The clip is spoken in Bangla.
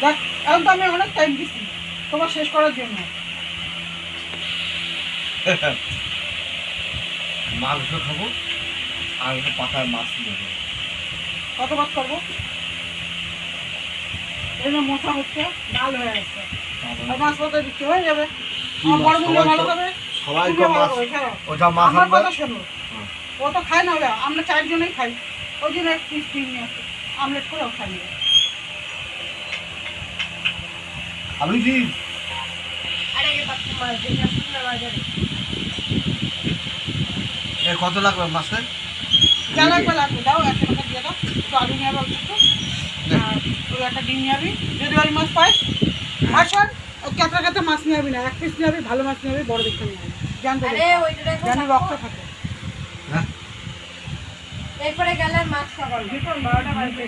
দেখ এখন তো আমি অনেক টাইম দিচ্ছি তোমার শেষ করার জন্য। মাংস খাবো আর একটা পাতায় মাছ নেবো। কত ভাত করবো? এই যে মোটা হচ্ছে, ডাল হয়ে যাচ্ছে, আর মাছ পাতা দিচ্ছি হয়ে যাবে। আমার বড় মুন্ডা ভালো খাবে, সবাই তুমি তো ভালো মাছ, খাবে, ছাড়ো। ওটা মাছ আমার আনবে। কথা শোনো, ও তো খায় না, ওরা আমরা 4 জনেই খাই, ওই জন্য এক পিস ডিম নিয়ে আসে, আমলেট করেও খাই না। আমি কি কত লাগবে মাছে? যা লাগবে লাগবে, দাও 100 টাকা দিয়ে দাও, একটু আলু নিয়ে যাবে, একটু আর ওই একটা ডিম নিয়ে যাবি, যদি ওই মাছ পাই। আর শোন, কাঁচা কাঁচা মাছ নিয়ে যাবি না, 1 পিস নিয়ে যাবি, ভালো মাছ নিয়ে যাবি, বড় দেখতে নিয়ে যাবি, জানতে জানি রক্ত থাকে। হ্যাঁ এরপরে গেলে মাছ খাবার 12টা বাজে।